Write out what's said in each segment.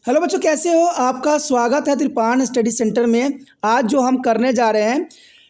Hello बच्चों, कैसे हो? आपका स्वागत है त्रिपान स्टडी सेंटर में। आज जो हम करने जा रहे हैं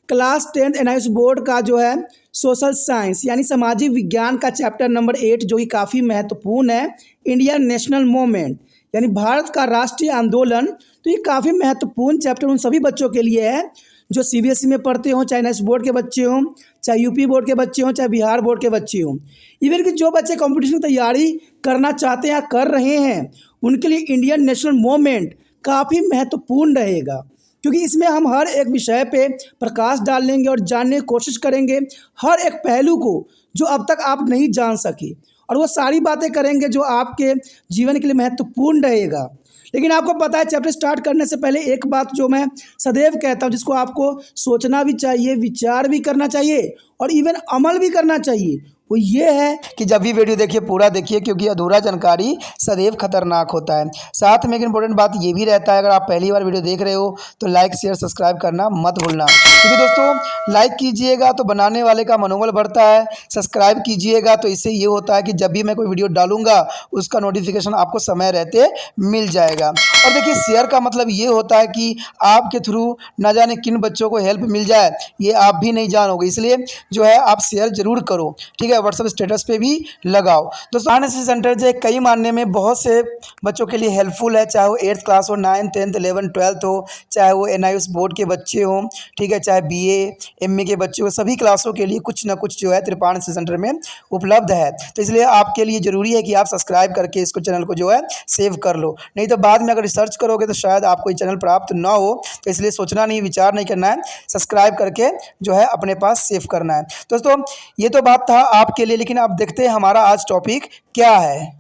क्लास 10th एनआईएस बोर्ड का जो है सोशल साइंस यानी सामाजिक विज्ञान का चैप्टर नंबर 8 जो कि काफ़ी महत्वपूर्ण है। इंडियन नेशनल मूवमेंट यानी भारत का राष्ट्रीय आंदोलन। तो ये काफ़ी महत्वपूर्ण चैप्टर उन सभी बच्चों के लिए है जो सीबीएसई में पढ़ते हों, चाहे एनआईएस बोर्ड के बच्चे हों, चाहे यूपी बोर्ड के बच्चे हों, चाहे बिहार बोर्ड के बच्चे हों। इवन कि जो बच्चे कंपटीशन की तैयारी करना चाहते हैं या कर रहे हैं उनके लिए इंडियन नेशनल मूवमेंट काफ़ी महत्वपूर्ण रहेगा, क्योंकि इसमें हम हर एक विषय पे प्रकाश डालेंगे और जानने की कोशिश करेंगे हर एक पहलू को जो अब तक आप नहीं जान सके, और वो सारी बातें करेंगे जो आपके जीवन के लिए महत्वपूर्ण रहेगा। लेकिन आपको पता है, चैप्टर स्टार्ट करने से पहले एक बात जो मैं सदैव कहता हूँ, जिसको आपको सोचना भी चाहिए, विचार भी करना चाहिए और इवन अमल भी करना चाहिए, वो ये है कि जब भी वीडियो देखिए पूरा देखिए, क्योंकि अधूरा जानकारी सदैव खतरनाक होता है। साथ में एक इंपॉर्टेंट बात ये भी रहता है, अगर आप पहली बार वीडियो देख रहे हो तो लाइक शेयर सब्सक्राइब करना मत भूलना, क्योंकि दोस्तों लाइक कीजिएगा तो बनाने वाले का मनोबल बढ़ता है, सब्सक्राइब कीजिएगा तो इससे ये होता है कि जब भी मैं कोई वीडियो डालूंगा उसका नोटिफिकेशन आपको समय रहते मिल जाएगा। और देखिए, शेयर का मतलब ये होता है कि आपके थ्रू ना जाने किन बच्चों को हेल्प मिल जाए, ये आप भी नहीं जानोगे, इसलिए जो है आप शेयर जरूर करो, ठीक है। व्हाट्सएप स्टेटस पे भी लगाओ। दोस्तों एनआईएस सेंटर जो है कई मानने में बहुत से बच्चों के लिए हेल्पफुल है, चाहे वो 8th क्लास हो, 9th 10th 11th 12th हो, चाहे वो एनआईएस बोर्ड के बच्चे हों, ठीक है, चाहे बीए एमए के बच्चे हो, सभी क्लासों के लिए कुछ ना कुछ जो है त्रिपान सेंटर में उपलब्ध है। तो इसलिए आपके लिए ज़रूरी है कि आप सब्सक्राइब करके इसको चैनल को जो है सेव कर लो, नहीं तो बाद में अगर रिसर्च करोगे तो शायद आपको ये चैनल प्राप्त ना हो। तो इसलिए सोचना नहीं, विचार नहीं करना है, सब्सक्राइब करके जो है अपने पास सेव करना है। दोस्तों ये तो बात था आपके लिए, लेकिन आप देखते हैं हमारा आज टॉपिक क्या है।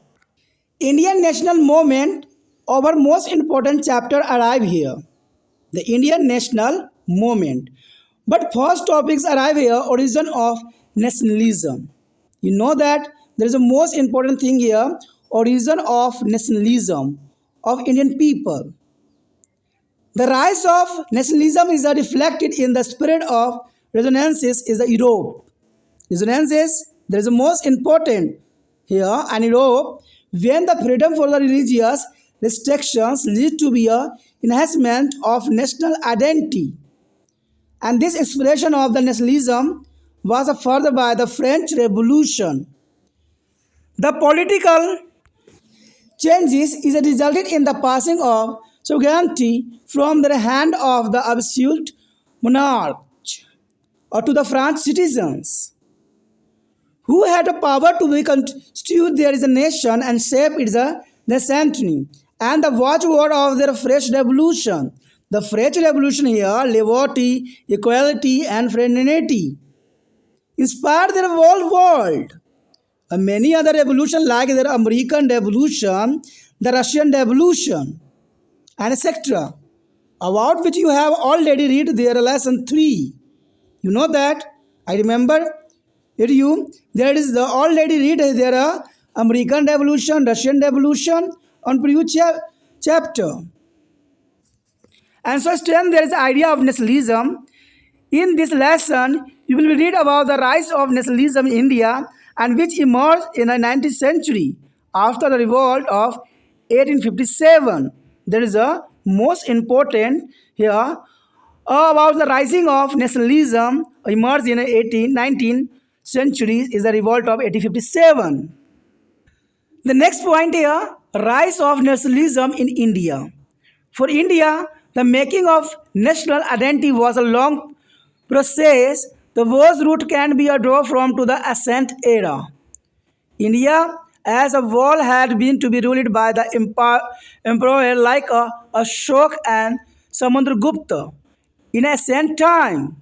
Indian national movement, our most important chapter arrive here, the Indian national movement. But first topics arrive here, origin of nationalism. You know that there is a most important thing here, origin of nationalism of Indian people. The rise of nationalism is reflected in the spirit of resonances is the Europe. Resonances, there is a most important here and Europe, when the freedom for the religious restrictions lead to be a enhancement of national identity. And this expression of the nationalism was furthered by the French Revolution. The political changes is resulted in the passing of sovereignty from the hand of the absolute monarch or to the French citizens, who had the power to constitute there is a nation and shape its destiny, and the watchword of their French Revolution. The French Revolution here, liberty, equality, and fraternity, inspired their whole world. And many other revolutions like the American Revolution, the Russian Revolution, and etc., about which you have already read their lesson 3. You know that? I remember it you. There is the already read their American Revolution, Russian Revolution on previous chapter. And so then there is the idea of nationalism. In this lesson, you will read about the rise of nationalism in India, and which emerged in the 19th century after the revolt of 1857. There is a most important here about the rising of nationalism emerged in the 19th century is the revolt of 1857. The next point here, rise of nationalism in India. For India, the making of national identity was a long process. The whose root can be drawn from to the ancient era. India as a whole had been to be ruled by the emperor like Ashok and Samudragupta in ancient time,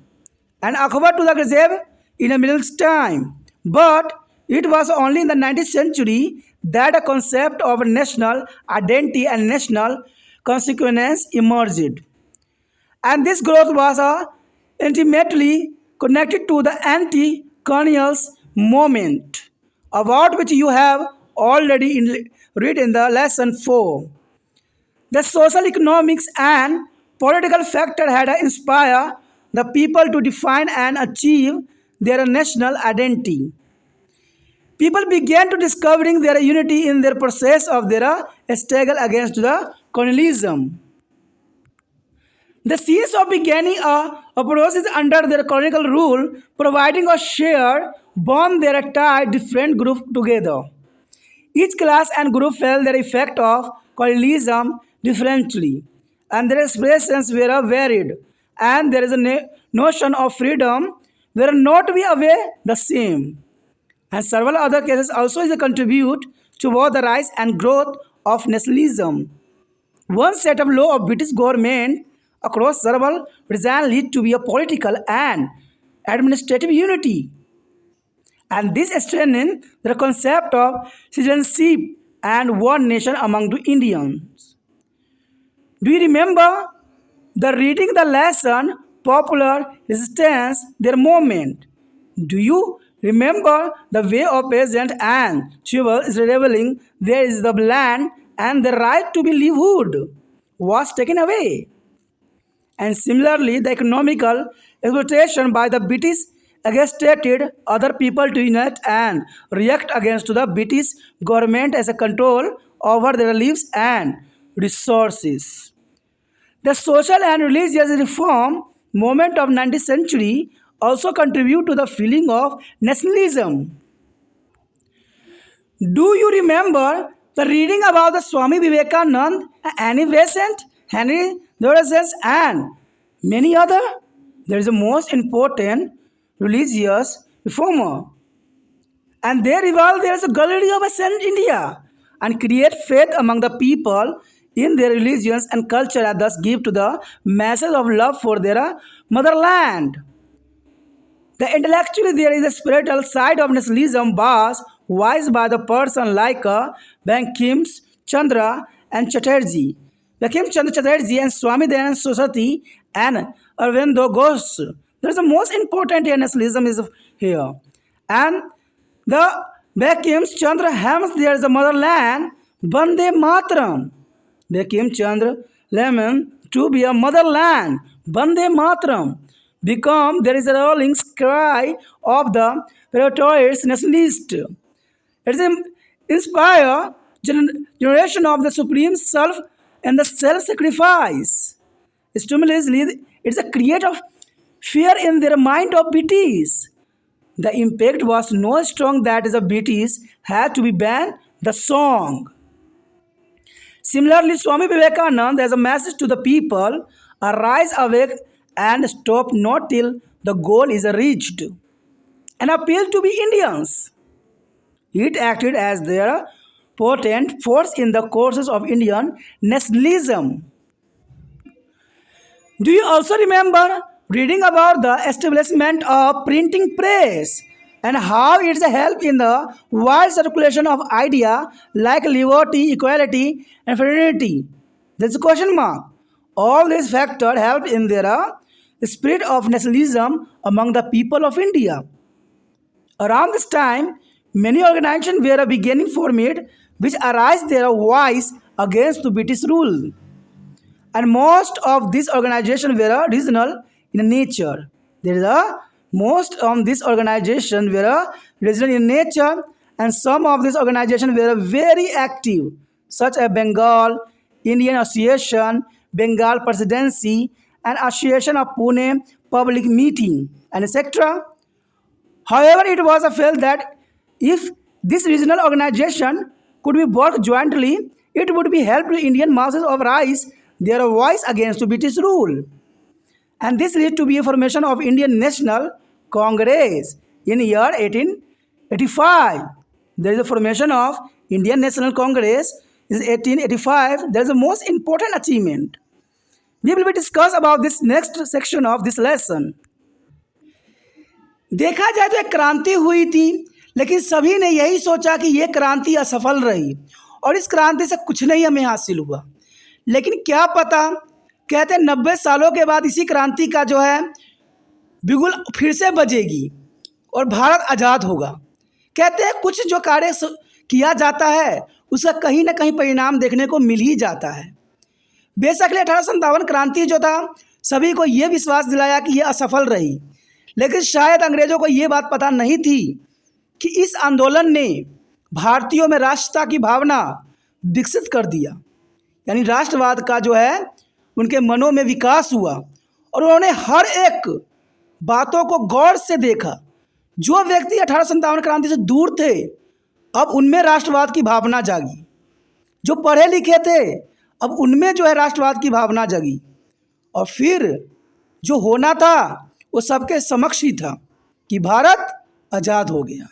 and Akbar to the Gazeb in a middle time. But it was only in the 19th century that a concept of national identity and national consequence emerged. And this growth was intimately connected to the anti-colonial movement, about which you have already read in the lesson 4. The social, economics, and political factor had inspired the people to define and achieve their national identity. People began to discovering their unity in their process of their struggle against the colonialism. The scenes of beginning a process under their colonial rule, providing a shared bond that tied different groups together. Each class and group felt the effect of colonialism differently, and their expressions were varied, and there is a notion of freedom were not be away the same. And several other cases also is a contribute toward the rise and growth of nationalism. One set of law of British government across several regions lead to be a political and administrative unity. And this strengthened the concept of citizenship and one nation among the Indians. Do you remember the reading the lesson popular resistance their movement? Do you remember the way of peasant and chival is revealing there is the land and the right to be livelihood was taken away? And similarly, the economical exploitation by the British agitated other people to unite and react against the British government as a control over their lives and resources. The social and religious reform movement of 19th century also contribute to the feeling of nationalism. Do you remember the reading about the Swami Vivekananda, Annie Besant, Henry Thoreau, and many other? There is a most important religious reformer, and they revolve there is a gallery of ancient India and create faith among the people in their religions and culture, and thus give to the message of love for their motherland. The intellectually there is a spiritual side of nationalism was voiced by the person like Bankim Chandra and Chatterjee. Bankim Chandra Chatterjee and Swami Dayanand Saraswati and Arvindo Ghosh. There is the most important here nationalism is here. And the Bankim Chandra hymns there is a motherland Bande Matram. Bankim Chandra Lemon to be a motherland Bande Matram become there is a rolling cry of the patriots nationalist. It is inspire generation of the supreme self and the self-sacrifice. Stimulus it's a create of fear in their mind of British. The impact was no strong that is a British had to be banned the song. Similarly, Swami Vivekananda has a message to the people: arise, awake, and stop not till the goal is reached. An appeal to be Indians. It acted as their potent force in the courses of Indian nationalism. Do you also remember reading about the establishment of printing press and how it's a help in the wide circulation of idea like liberty, equality, and fraternity? There's a question mark. All these factors help in their spirit of nationalism among the people of India. Around this time, many organizations were beginning formed which arise their voice against the British rule. And most of these organizations were regional in nature. There is a most of these organizations were regional in nature, and some of these organizations were very active, such as Bengal Indian Association, Bengal Presidency, and Association of Pune Public Meeting, and etc. However, it was felt that if this regional organization could be work jointly, it would be help to Indian masses of rise their voice against the British rule. And this led to be a formation of Indian National Congress in year 1885. There is a formation of Indian National Congress in 1885. There is the most important achievement. We will be discuss about this next section of this lesson. देखा जाए तो एक क्रांति हुई थी, लेकिन सभी ने यही सोचा कि ये क्रांति असफल रही और इस क्रांति से कुछ नहीं हमें हासिल हुआ। लेकिन क्या पता, कहते हैं 90 सालों के बाद इसी क्रांति का जो है बिगुल फिर से बजेगी और भारत आज़ाद होगा। कहते हैं कुछ जो कार्य किया जाता है उसका कहीं ना कहीं परिणाम देखने को मिल ही जाता है। बेशक 1857 क्रांति जो था सभी को ये विश्वास दिलाया कि ये असफल रही, लेकिन शायद अंग्रेज़ों को ये बात पता नहीं थी कि इस आंदोलन ने भारतीयों में राष्ट्रता की भावना विकसित कर दिया। यानी राष्ट्रवाद का जो है उनके मनों में विकास हुआ और उन्होंने हर एक बातों को गौर से देखा। जो व्यक्ति 1857 क्रांति से दूर थे, अब उनमें राष्ट्रवाद की भावना जागी। जो पढ़े लिखे थे, अब उनमें जो है राष्ट्रवाद की भावना जगी। और फिर जो होना था वो सबके समक्ष ही था कि भारत आज़ाद हो गया।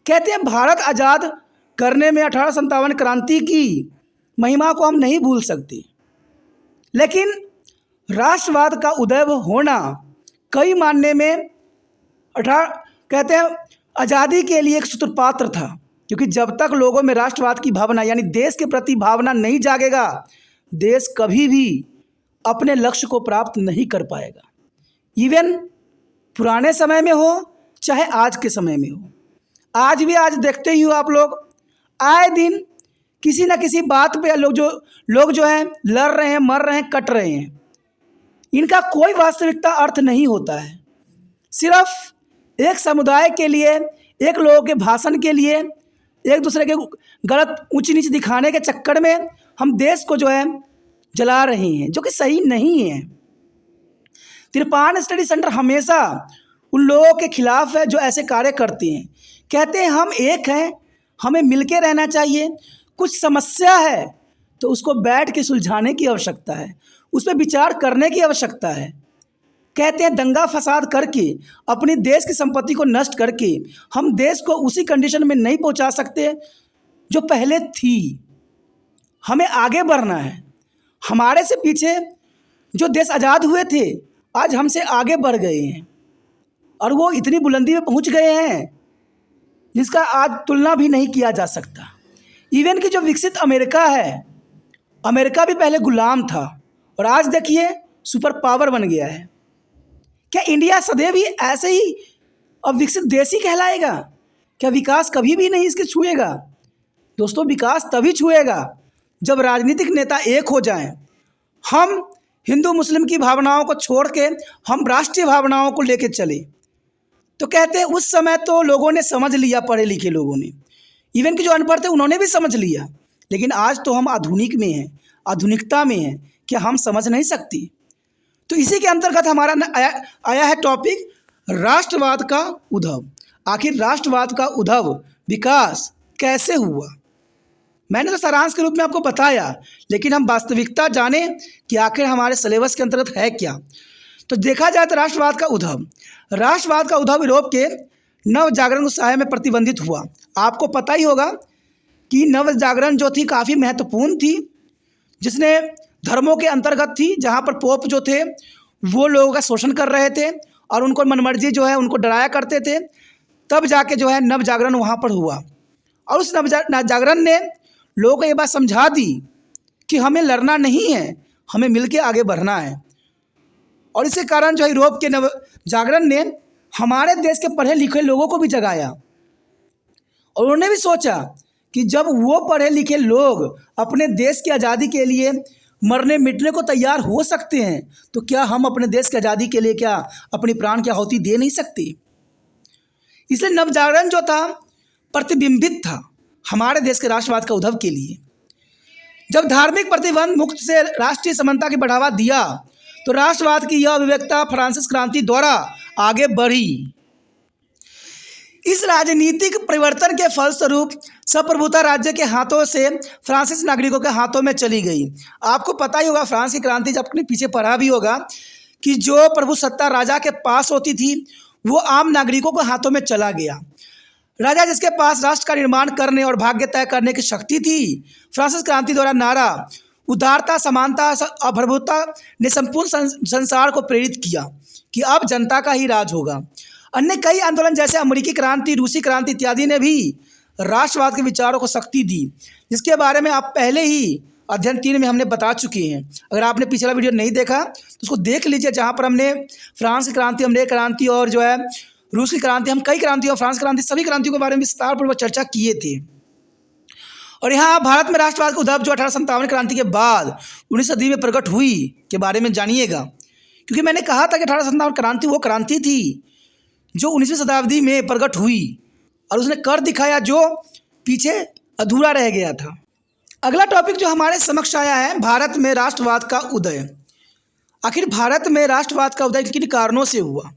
कहते हैं भारत आज़ाद करने में 1857 क्रांति की महिमा को हम नहीं भूल सकते, लेकिन राष्ट्रवाद का उदय होना कई मानने में कहते हैं आज़ादी के लिए एक सूत्रपात्र था, क्योंकि जब तक लोगों में राष्ट्रवाद की भावना यानी देश के प्रति भावना नहीं जागेगा, देश कभी भी अपने लक्ष्य को प्राप्त नहीं कर पाएगा। इवन पुराने समय में हो चाहे आज के समय में हो, आज देखते ही हो आप लोग, आए दिन किसी न किसी बात पे लोग जो हैं लड़ रहे हैं, मर रहे हैं, कट रहे हैं। इनका कोई वास्तविकता अर्थ नहीं होता है। सिर्फ एक समुदाय के लिए, एक लोगों के भाषण के लिए, एक दूसरे के गलत ऊंच नीच दिखाने के चक्कर में हम देश को जो है जला रहे हैं, जो कि सही नहीं है। तिरपान स्टडी सेंटर हमेशा उन लोगों के खिलाफ है जो ऐसे कार्य करते हैं। कहते हैं हम एक हैं, हमें मिलके रहना चाहिए। कुछ समस्या है तो उसको बैठ के सुलझाने की आवश्यकता है, उस पर विचार करने की आवश्यकता है। कहते हैं दंगा फसाद करके, अपनी देश की संपत्ति को नष्ट करके हम देश को उसी कंडीशन में नहीं पहुंचा सकते जो पहले थी। हमें आगे बढ़ना है। हमारे से पीछे जो देश आज़ाद हुए थे आज हमसे आगे बढ़ गए हैं और वो इतनी बुलंदी में पहुंच गए हैं जिसका आज तुलना भी नहीं किया जा सकता। इवन कि जो विकसित अमेरिका है, अमेरिका भी पहले गुलाम था और आज देखिए सुपर पावर बन गया है। क्या इंडिया सदैव ही ऐसे ही अब विकसित देश ही कहलाएगा? क्या विकास कभी भी नहीं इसके छुएगा? दोस्तों, विकास तभी छुएगा जब राजनीतिक नेता एक हो जाएं। हम हिंदू मुस्लिम की भावनाओं को छोड़ के हम राष्ट्रीय भावनाओं को लेके चले। तो कहते हैं उस समय तो लोगों ने समझ लिया, पढ़े लिखे लोगों ने, इवन कि जो अनपढ़ थे उन्होंने भी समझ लिया। लेकिन आज तो हम आधुनिक में हैं, आधुनिकता में हैं, क्या हम समझ नहीं सकती? तो इसी के अंतर्गत हमारा आया है टॉपिक राष्ट्रवाद का उद्भव। आखिर राष्ट्रवाद का उद्भव, विकास कैसे हुआ? मैंने तो सारांश के रूप में आपको बताया, लेकिन हम वास्तविकता जाने कि आखिर हमारे सिलेबस के अंतर्गत है क्या। तो देखा जाए तो राष्ट्रवाद का उद्भव यूरोप के नव जागरण उत्साह में प्रतिबंधित हुआ। आपको पता ही होगा कि नव जागरण जो थी काफ़ी महत्वपूर्ण थी, जिसने धर्मों के अंतर्गत थी, जहाँ पर पोप जो थे वो लोगों का शोषण कर रहे थे और उनको मनमर्जी जो है उनको डराया करते थे। तब जाके जो है नव जागरण वहाँ पर हुआ और उस नव जागरण ने लोगों को ये बात समझा दी कि हमें लड़ना नहीं है, हमें मिलके आगे बढ़ना है। और इसी कारण जो है यूरोप के नव जागरण ने हमारे देश के पढ़े लिखे लोगों को भी जगाया और उन्होंने भी सोचा कि जब वो पढ़े लिखे लोग अपने देश की आज़ादी के लिए मरने मिटने को तैयार हो सकते हैं, तो क्या हम अपने देश की आज़ादी के लिए क्या अपनी प्राण की आहुति दे नहीं सकते? इसलिए नवजागरण जो था प्रतिबिंबित था हमारे देश के राष्ट्रवाद का उद्भव के लिए। जब धार्मिक प्रतिबंध मुक्त से राष्ट्रीय समानता की बढ़ावा दिया तो राष्ट्रवाद की यह अभिव्यक्ति फ्रांसीसी क्रांति द्वारा आगे बढ़ी। इस राजनीतिक परिवर्तन के फलस्वरूप संप्रभुता राज्य के हाथों से फ्रांसीसी नागरिकों के हाथों में चली गई। आपको पता ही होगा, फ्रांस की क्रांति जब अपने पीछे पढ़ा भी होगा कि जो प्रभुसत्ता राजा के पास होती थी वो आम नागरिकों के हाथों में चला गया। राजा जिसके पास राष्ट्र का निर्माण करने और भाग्य तय करने की शक्ति थी, फ्रांसीसी क्रांति द्वारा नारा उदारता, समानता और प्रभुता ने संपूर्ण संसार को प्रेरित किया कि अब जनता का ही राज होगा। अन्य कई आंदोलन जैसे अमेरिकी क्रांति, रूसी क्रांति इत्यादि ने भी राष्ट्रवाद के विचारों को शक्ति दी, जिसके बारे में आप पहले ही अध्ययन 3 में हमने बता चुके हैं। अगर आपने पिछला वीडियो नहीं देखा तो उसको देख लीजिए, जहाँ पर हमने फ्रांस की क्रांति, अमेरिकी क्रांति और जो है रूस की क्रांति, हम कई क्रांतियों, फ्रांस क्रांति, सभी क्रांतियों के बारे में विस्तारपूर्वक चर्चा किए थे। और यहाँ भारत में राष्ट्रवाद का उद्भव जो 1857 क्रांति के बाद 19वीं सदी में प्रकट हुई के बारे में जानिएगा, क्योंकि मैंने कहा था कि 1857 क्रांति वो क्रांति थी जो 19वीं शताब्दी में प्रकट हुई और उसने कर दिखाया जो पीछे अधूरा रह गया था। अगला टॉपिक जो हमारे समक्ष आया है, भारत में राष्ट्रवाद का उदय। आखिर भारत में राष्ट्रवाद का उदय किन कारणों से हुआ?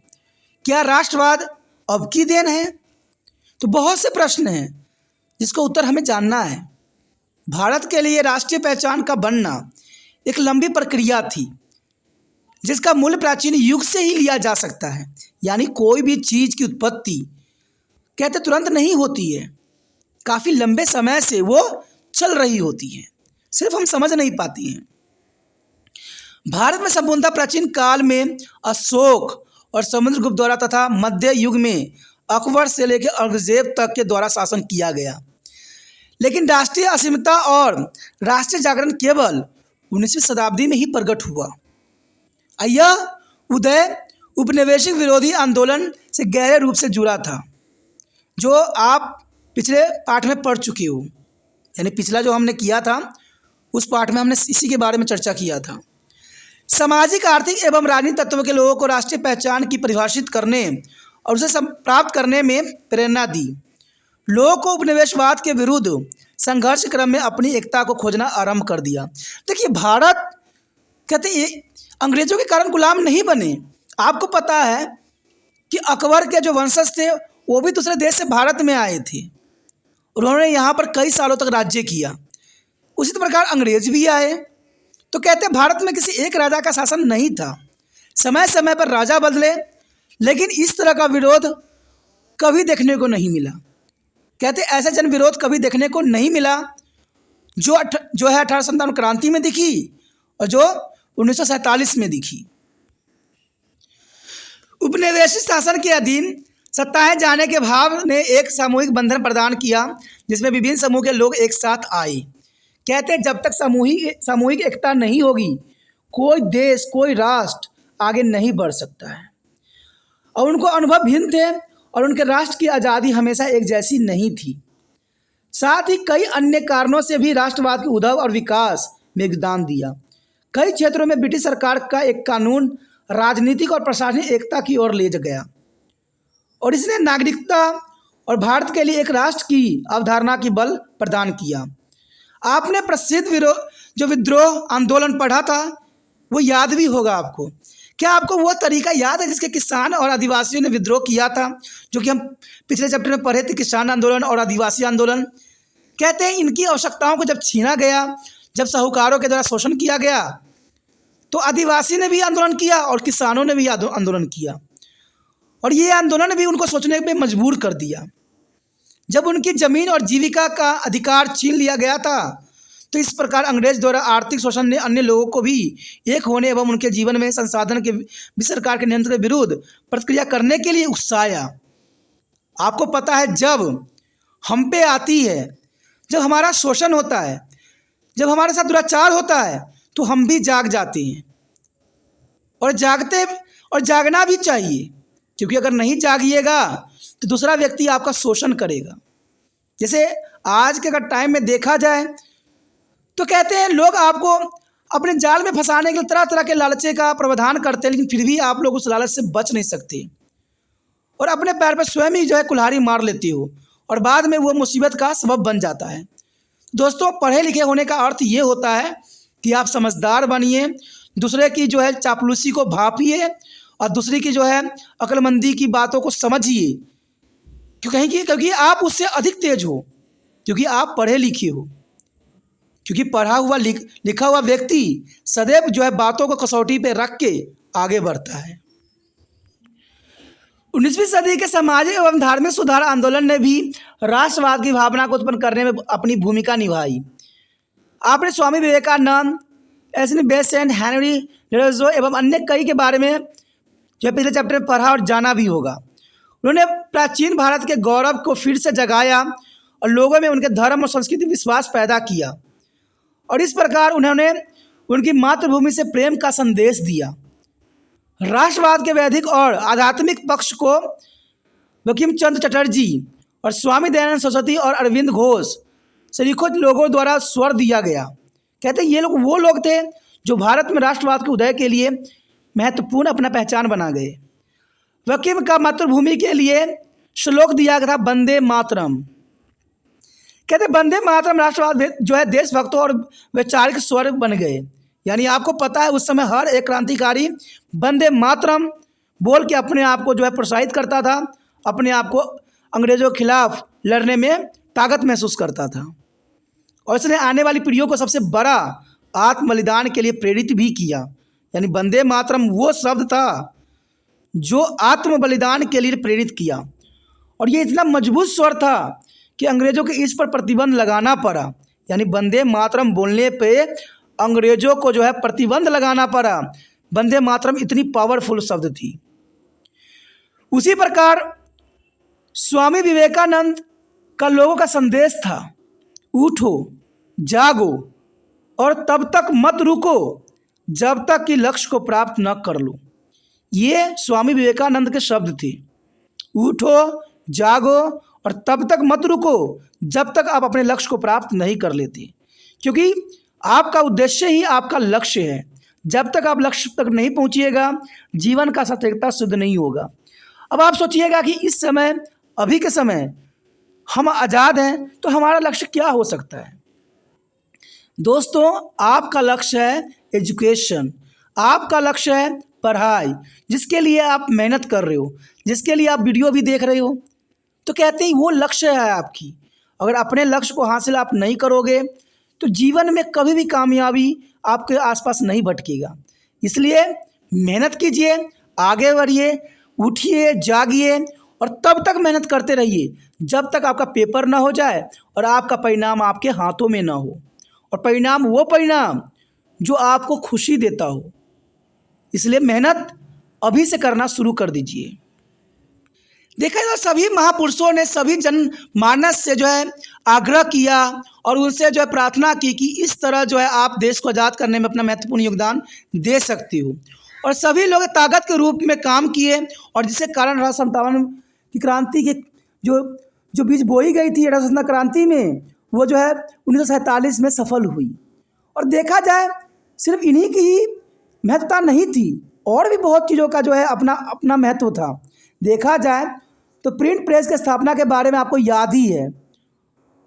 क्या राष्ट्रवाद अब की देन है? तो बहुत से प्रश्न हैं जिसका उत्तर हमें जानना है। भारत के लिए राष्ट्रीय पहचान का बनना एक लंबी प्रक्रिया थी, जिसका मूल प्राचीन युग से ही लिया जा सकता है। यानी कोई भी चीज़ की उत्पत्ति कहते तुरंत नहीं होती है, काफ़ी लंबे समय से वो चल रही होती है, सिर्फ हम समझ नहीं पाती हैं। भारत में संपूर्णतः प्राचीन काल में अशोक और समुद्रगुप्त द्वारा तथा मध्य युग में अकबर से लेकर औरंगजेब तक के द्वारा शासन किया गया। लेकिन राष्ट्रीय अस्मिता और राष्ट्रीय जागरण केवल 19वीं शताब्दी में ही प्रकट हुआ। यह उदय उपनिवेशिक विरोधी आंदोलन से गहरे रूप से जुड़ा था, जो आप पिछले पाठ में पढ़ चुके हो। यानी पिछला जो हमने किया था उस पाठ में हमने इसी के बारे में चर्चा किया था। सामाजिक, आर्थिक एवं राजनीतिक तत्वों के लोगों को राष्ट्रीय पहचान की परिभाषित करने और उसे प्राप्त करने में प्रेरणा दी। लोगों को उपनिवेशवाद के विरुद्ध संघर्ष क्रम में अपनी एकता को खोजना आरंभ कर दिया। देखिए, भारत कहते ये अंग्रेजों के कारण गुलाम नहीं बने। आपको पता है कि अकबर के जो वंशज थे वो भी दूसरे देश से भारत में आए थे, उन्होंने यहाँ पर कई सालों तक राज्य किया। उसी प्रकार अंग्रेज भी आए। तो कहते हैं भारत में किसी एक राजा का शासन नहीं था, समय समय पर राजा बदले, लेकिन इस तरह का विरोध कभी देखने को नहीं मिला। कहते ऐसा जन विरोध कभी देखने को नहीं मिला जो है 1857 क्रांति में दिखी और जो 1947 में दिखी। उपनिवेशिक शासन के अधीन सत्ताएं जाने के भाव ने एक सामूहिक बंधन प्रदान किया, जिसमें विभिन्न समूह के लोग एक साथ आए। कहते हैं जब तक सामूहिक एकता नहीं होगी, कोई देश, कोई राष्ट्र आगे नहीं बढ़ सकता है। और उनको अनुभव भिन्न थे और उनके राष्ट्र की आज़ादी हमेशा एक जैसी नहीं थी। साथ ही कई अन्य कारणों से भी राष्ट्रवाद के उद्भव और विकास में योगदान दिया। कई क्षेत्रों में ब्रिटिश सरकार का एक कानून राजनीतिक और प्रशासनिक एकता की ओर ले गया और इसने नागरिकता और भारत के लिए एक राष्ट्र की अवधारणा की बल प्रदान किया। आपने प्रसिद्ध विद्रोह आंदोलन पढ़ा था, वो याद भी होगा आपको। क्या आपको वो तरीका याद है जिसके किसान और आदिवासियों ने विद्रोह किया था, जो कि हम पिछले चैप्टर में पढ़े थे, किसान आंदोलन और आदिवासी आंदोलन। कहते हैं इनकी आवश्यकताओं को जब छीना गया, जब साहूकारों के द्वारा शोषण किया गया, तो आदिवासी ने भी आंदोलन किया और किसानों ने भी आंदोलन किया, और ये आंदोलन भी उनको सोचने पे मजबूर कर दिया। जब उनकी ज़मीन और जीविका का अधिकार छीन लिया गया था, तो इस प्रकार अंग्रेज द्वारा आर्थिक शोषण ने अन्य लोगों को भी एक होने एवं उनके जीवन में संसाधन के भी सरकार के नियंत्रण के विरुद्ध प्रतिक्रिया करने के लिए उकसाया। आपको पता है, जब हम पे आती है, जब हमारा शोषण होता है, जब हमारे साथ दुराचार होता है, तो हम भी जाग जाते हैं और जागना भी चाहिए, क्योंकि अगर नहीं जागिएगा तो दूसरा व्यक्ति आपका शोषण करेगा। जैसे आज के अगर टाइम में देखा जाए तो कहते हैं लोग आपको अपने जाल में फंसाने के लिए तरह तरह के लालचे का प्रावधान करते हैं, लेकिन फिर भी आप लोग उस लालच से बच नहीं सकते और अपने पैर पर स्वयं ही कुल्हाड़ी मार लेते हो और बाद में वो मुसीबत का सबब बन जाता है। दोस्तों, पढ़े लिखे होने का अर्थ ये होता है कि आप समझदार बनिए, दूसरे की चापलूसी को भापिए और दूसरी की अक्लमंदी की बातों को समझिए, क्योंकि आप उससे अधिक तेज हो, क्योंकि आप पढ़े लिखे हो। क्योंकि पढ़ा हुआ लिखा हुआ व्यक्ति सदैव बातों को कसौटी पे रख के आगे बढ़ता है। 19वीं सदी के सामाजिक एवं धार्मिक सुधार आंदोलन ने भी राष्ट्रवाद की भावना को उत्पन्न करने में अपनी भूमिका निभाई। आपने Swami Vivekananda, Anthony Besant, Henry डेरोज़ो एवं अन्य कई के बारे में पिछले चैप्टर में पढ़ा और जाना भी होगा। उन्होंने प्राचीन भारत के गौरव को फिर से जगाया और लोगों में उनके धर्म और संस्कृति विश्वास पैदा किया, और इस प्रकार उन्होंने उनकी मातृभूमि से प्रेम का संदेश दिया। राष्ट्रवाद के वैदिक और आध्यात्मिक पक्ष को बंकिम चंद्र चटर्जी और स्वामी दयानंद सरस्वती और अरविंद घोष सरीखों लोगों द्वारा स्वर दिया गया। कहते हैं ये लोग वो लोग थे जो भारत में राष्ट्रवाद के उदय के लिए महत्वपूर्ण अपना पहचान बना गए। बंकिम का मातृभूमि के लिए श्लोक दिया गया था, वंदे मातरम। कहते वंदे मातरम राष्ट्रवाद जो है देशभक्तों और वैचारिक स्वर बन गए। यानी आपको पता है उस समय हर एक क्रांतिकारी वंदे मातरम बोल के अपने आप को जो है प्रोत्साहित करता था, अपने आप को अंग्रेज़ों के खिलाफ लड़ने में ताकत महसूस करता था। और इसने आने वाली पीढ़ियों को सबसे बड़ा आत्म बलिदान के लिए प्रेरित भी किया। यानी वंदे मातरम वो शब्द था जो आत्म बलिदान के लिए प्रेरित किया, और ये इतना मजबूत स्वर था कि अंग्रेज़ों के इस पर प्रतिबंध लगाना पड़ा। यानी वंदे मातरम बोलने पे अंग्रेज़ों को जो है प्रतिबंध लगाना पड़ा। वंदे मातरम इतनी पावरफुल शब्द थी। उसी प्रकार स्वामी विवेकानंद का लोगों का संदेश था, उठो जागो और तब तक मत रुको जब तक कि लक्ष्य को प्राप्त न कर लो। ये स्वामी विवेकानंद के शब्द थे, उठो जागो और तब तक मत रुको जब तक आप अपने लक्ष्य को प्राप्त नहीं कर लेते, क्योंकि आपका उद्देश्य ही आपका लक्ष्य है। जब तक आप लक्ष्य तक नहीं पहुंचिएगा जीवन का सार्थकता सिद्ध नहीं होगा। अब आप सोचिएगा कि इस समय, अभी के समय हम आज़ाद हैं तो हमारा लक्ष्य क्या हो सकता है। दोस्तों, आपका लक्ष्य है एजुकेशन, आपका लक्ष्य है पढ़ाई, जिसके लिए आप मेहनत कर रहे हो, जिसके लिए आप वीडियो भी देख रहे हो। तो कहते हैं वो लक्ष्य है आपकी। अगर अपने लक्ष्य को हासिल आप नहीं करोगे तो जीवन में कभी भी कामयाबी आपके आसपास नहीं भटकेगा। इसलिए मेहनत कीजिए, आगे बढ़िए, उठिए, जागिए और तब तक मेहनत करते रहिए जब तक आपका पेपर ना हो जाए और आपका परिणाम आपके हाथों में ना हो, और परिणाम वो परिणाम जो आपको खुशी देता हो। इसलिए मेहनत अभी से करना शुरू कर दीजिए। देखा जाए तो सभी महापुरुषों ने सभी जनमानस से जो है आग्रह किया और उनसे जो है प्रार्थना की कि इस तरह जो है आप देश को आज़ाद करने में अपना महत्वपूर्ण योगदान दे सकते हो। और सभी लोग ताकत के रूप में काम किए, और जिसके कारण 1857 की क्रांति के जो बीज बोई गई थी 1857 क्रांति में, वो जो है 1947 में सफल हुई। और देखा जाए सिर्फ इन्हीं की ही महत्वता नहीं थी, और भी बहुत चीज़ों का जो है अपना अपना महत्व था। देखा जाए तो प्रिंट प्रेस की स्थापना के बारे में आपको याद ही है,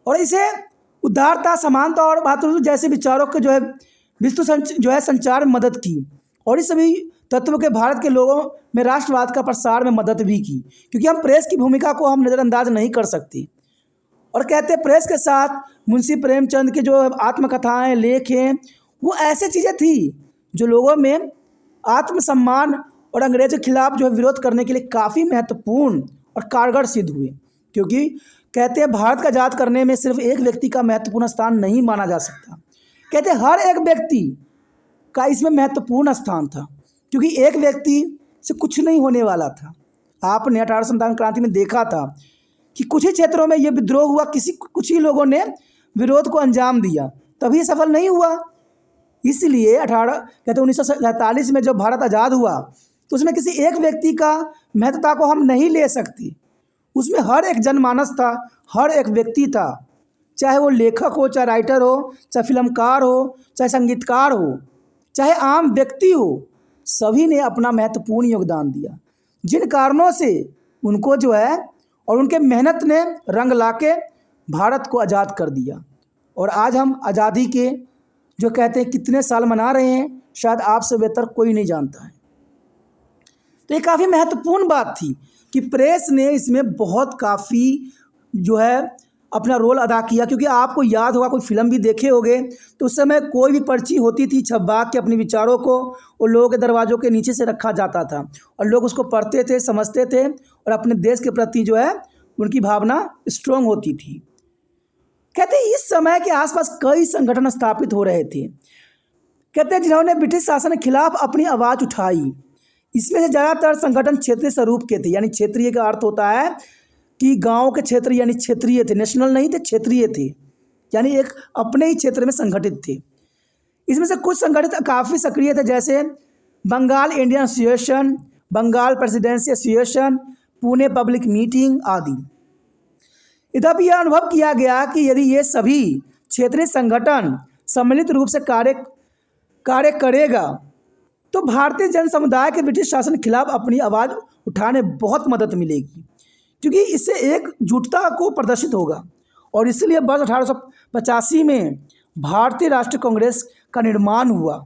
और इसे उदारता, समानता और भातृत्व जैसे विचारों के जो है विस्तृत जो है संचार में मदद की, और इस सभी तत्वों के भारत के लोगों में राष्ट्रवाद का प्रसार में मदद भी की, क्योंकि हम प्रेस की भूमिका को हम नज़रअंदाज नहीं कर सकते। और कहते हैं प्रेस के साथ मुंशी प्रेमचंद के जो आत्मकथाएं, लेख हैं, वो ऐसी चीज़ें थी जो लोगों में आत्मसम्मान और अंग्रेज़ों के खिलाफ जो है विरोध करने के लिए काफ़ी महत्वपूर्ण और कारगर सिद्ध हुए। क्योंकि कहते हैं भारत का आज़ाद करने में सिर्फ एक व्यक्ति का महत्वपूर्ण स्थान नहीं माना जा सकता। कहते हैं हर एक व्यक्ति का इसमें महत्वपूर्ण स्थान था, क्योंकि एक व्यक्ति से कुछ नहीं होने वाला था। आपने 1857 क्रांति में देखा था कि कुछ ही क्षेत्रों में ये विद्रोह हुआ, कुछ ही लोगों ने विरोध को अंजाम दिया, तभी सफल नहीं हुआ। इसलिए 1947 में जब भारत आज़ाद हुआ तो उसमें किसी एक व्यक्ति का महत्वता को हम नहीं ले सकते। उसमें हर एक जनमानस था, हर एक व्यक्ति था, चाहे वो लेखक हो, चाहे राइटर हो, चाहे फिल्मकार हो, चाहे संगीतकार हो, चाहे आम व्यक्ति हो, सभी ने अपना महत्वपूर्ण योगदान दिया, जिन कारणों से उनको जो है और उनके मेहनत ने रंग लाके भारत को आज़ाद कर दिया। और आज हम आज़ादी के जो कहते हैं कितने साल मना रहे हैं, शायद आपसे बेहतर कोई नहीं जानता है। तो ये काफ़ी महत्वपूर्ण बात थी कि प्रेस ने इसमें बहुत काफ़ी जो है अपना रोल अदा किया। क्योंकि आपको याद होगा, कोई फिल्म भी देखे होंगे, तो उस समय कोई भी पर्ची होती थी छपवा के अपने विचारों को वो लोगों के दरवाज़ों के नीचे से रखा जाता था, और लोग उसको पढ़ते थे, समझते थे, और अपने देश के प्रति जो है उनकी भावना स्ट्रॉन्ग होती थी। कहते हैं इस समय के आसपास कई संगठन स्थापित हो रहे थे, कहते हैं जिन्होंने ब्रिटिश शासन के खिलाफ अपनी आवाज़ उठाई। इसमें से ज़्यादातर संगठन क्षेत्रीय स्वरूप के थे। यानी क्षेत्रीय का अर्थ होता है कि गांव के क्षेत्र, यानी क्षेत्रीय थे, नेशनल नहीं थे, क्षेत्रीय थे, यानी एक अपने ही क्षेत्र में संगठित थे। इसमें से कुछ संगठित काफ़ी सक्रिय थे, जैसे Bengal Indian Association, Bengal Presidency Association, Pune public meeting आदि। यद्यपि यह अनुभव किया गया कि यदि ये सभी क्षेत्रीय संगठन सम्मिलित रूप से कार्य करेगा तो भारतीय जन समुदाय के ब्रिटिश शासन के खिलाफ अपनी आवाज़ उठाने बहुत मदद मिलेगी, क्योंकि इससे एकजुटता को प्रदर्शित होगा और इसलिए वर्ष 1885 में भारतीय राष्ट्रीय कांग्रेस का निर्माण हुआ।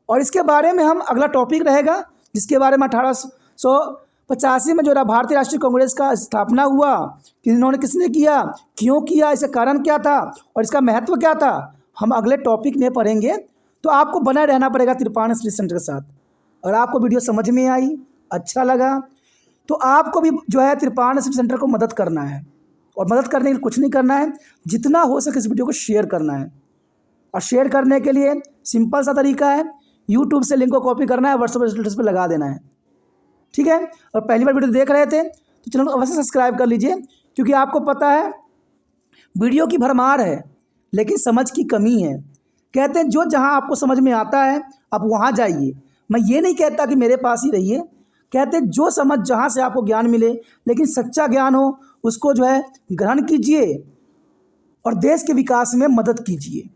और इसके बारे में हम अगला टॉपिक रहेगा, जिसके बारे में 1885 में जो है भारतीय राष्ट्रीय कांग्रेस का स्थापना हुआ, कि इन्होंने किसने किया, क्यों किया, इसका कारण क्या था और इसका महत्व क्या था, हम अगले टॉपिक में पढ़ेंगे। तो आपको बना रहना पड़ेगा तिरपान स्टडी सेंटर के साथ। और आपको वीडियो समझ में आई, अच्छा लगा, तो आपको भी जो है तिरपान स्टडी सेंटर को मदद करना है। और मदद करने के लिए कुछ नहीं करना है, जितना हो सके इस वीडियो को शेयर करना है। और शेयर करने के लिए सिंपल सा तरीका है, यूट्यूब से लिंक को कॉपी करना है, व्हाट्सएप स्टेटस पर लगा देना है, ठीक है। और पहली बार वीडियो देख रहे थे तो चैनल को अवश्य सब्सक्राइब कर लीजिए, क्योंकि आपको पता है वीडियो की भरमार है लेकिन समझ की कमी है। कहते हैं जो जहां आपको समझ में आता है आप वहां जाइए। मैं ये नहीं कहता कि मेरे पास ही रहिए, कहते हैं जो समझ जहां से आपको ज्ञान मिले, लेकिन सच्चा ज्ञान हो, उसको जो है ग्रहण कीजिए और देश के विकास में मदद कीजिए।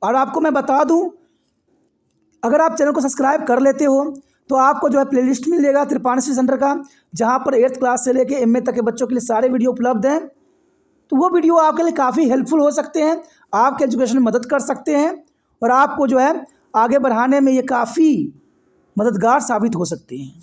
और आपको मैं बता दूं, अगर आप चैनल को सब्सक्राइब कर लेते हो तो आपको जो है प्लेलिस्ट मिलेगा तिरपान स्टडी सेंटर का, जहां पर 8th क्लास से लेकर MA तक के बच्चों के लिए सारे वीडियो उपलब्ध हैं। तो वो वीडियो आपके लिए काफ़ी हेल्पफुल हो सकते हैं, आपके एजुकेशन में मदद कर सकते हैं और आपको जो है आगे बढ़ाने में ये काफ़ी मददगार साबित हो सकते हैं।